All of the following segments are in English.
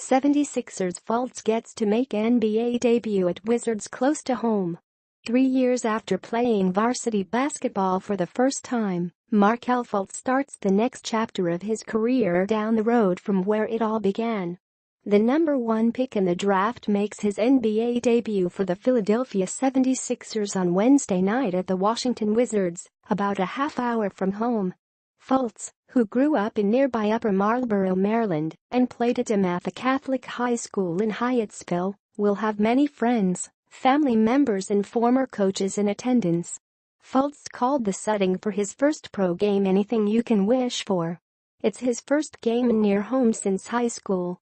76ers Fultz gets to make NBA debut at Wizards close to home. 3 years after playing varsity basketball for the first time, Markelle Fultz starts the next chapter of his career down the road from where it all began. The number 1 pick in the draft makes his NBA debut for the Philadelphia 76ers on Wednesday night at the Washington Wizards, about a half hour from home. Fultz, who grew up in nearby Upper Marlboro, Maryland, and played at DeMatha Catholic High School in Hyattsville, will have many friends, family members and former coaches in attendance. Fultz called the setting for his first pro game anything you can wish for. It's his first game near home since high school.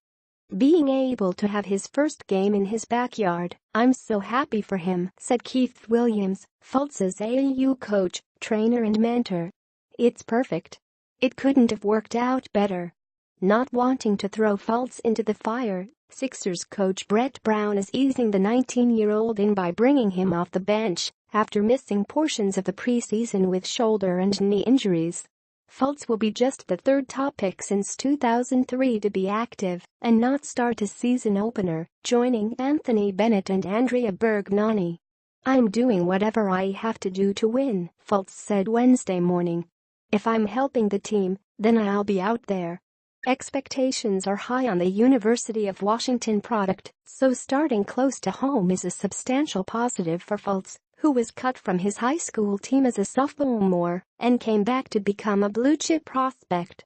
Being able to have his first game in his backyard, I'm so happy for him, said Keith Williams, Fultz's AAU coach, trainer and mentor. It's perfect. It couldn't have worked out better. Not wanting to throw Fultz into the fire, Sixers coach Brett Brown is easing the 19-year-old in by bringing him off the bench after missing portions of the preseason with shoulder and knee injuries. Fultz will be just the third top pick since 2003 to be active and not start a season opener, joining Anthony Bennett and Andrea Bergnani. I'm doing whatever I have to do to win, Fultz said Wednesday morning. If I'm helping the team, then I'll be out there. Expectations are high on the University of Washington product, so starting close to home is a substantial positive for Fultz, who was cut from his high school team as a sophomore and came back to become a blue-chip prospect.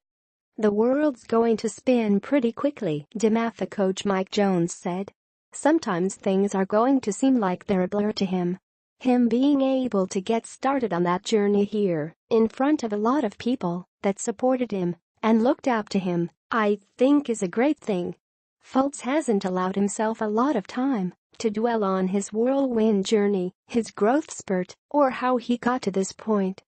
The world's going to spin pretty quickly, DeMatha coach Mike Jones said. Sometimes things are going to seem like they're a blur to him. Him being able to get started on that journey here, in front of a lot of people that supported him and looked up to him, I think is a great thing. Fultz hasn't allowed himself a lot of time to dwell on his whirlwind journey, his growth spurt, or how he got to this point.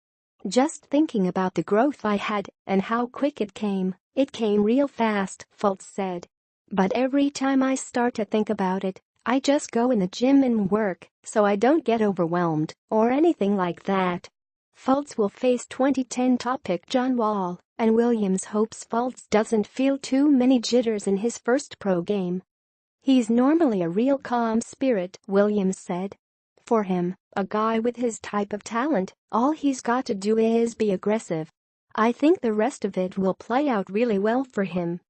Just thinking about the growth I had and how quick it came real fast, Fultz said. But every time I start to think about it, I just go in the gym and work, so I don't get overwhelmed or anything like that. Fultz will face 2010 top pick John Wall, and Williams hopes Fultz doesn't feel too many jitters in his first pro game. He's normally a real calm spirit, Williams said. For him, a guy with his type of talent, all he's got to do is be aggressive. I think the rest of it will play out really well for him.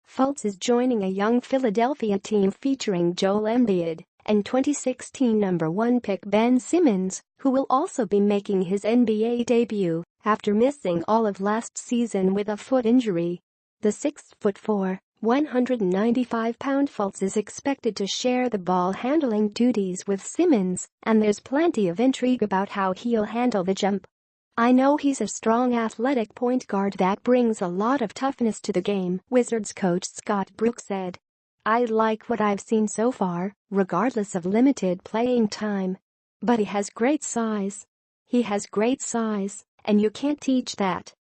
Fultz is joining a young Philadelphia team featuring Joel Embiid and 2016 number 1 pick Ben Simmons, who will also be making his NBA debut after missing all of last season with a foot injury. The 6'4", 195-pound Fultz is expected to share the ball-handling duties with Simmons, and there's plenty of intrigue about how he'll handle the jump. I know he's a strong athletic point guard that brings a lot of toughness to the game, Wizards coach Scott Brooks said. I like what I've seen so far, regardless of limited playing time. But he has great size. And you can't teach that.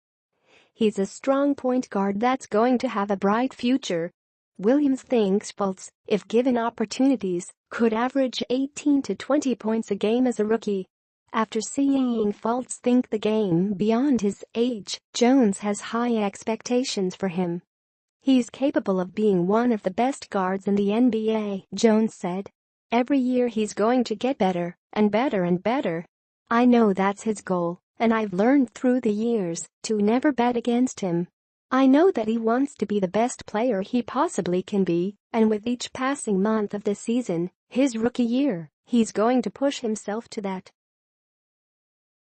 He's a strong point guard that's going to have a bright future. Williams thinks Fultz, if given opportunities, could average 18 to 20 points a game as a rookie. After seeing Fultz think the game beyond his age, Jones has high expectations for him. He's capable of being one of the best guards in the NBA, Jones said. Every year he's going to get better and better and better. I know that's his goal, and I've learned through the years to never bet against him. I know that he wants to be the best player he possibly can be, and with each passing month of the season, his rookie year, he's going to push himself to that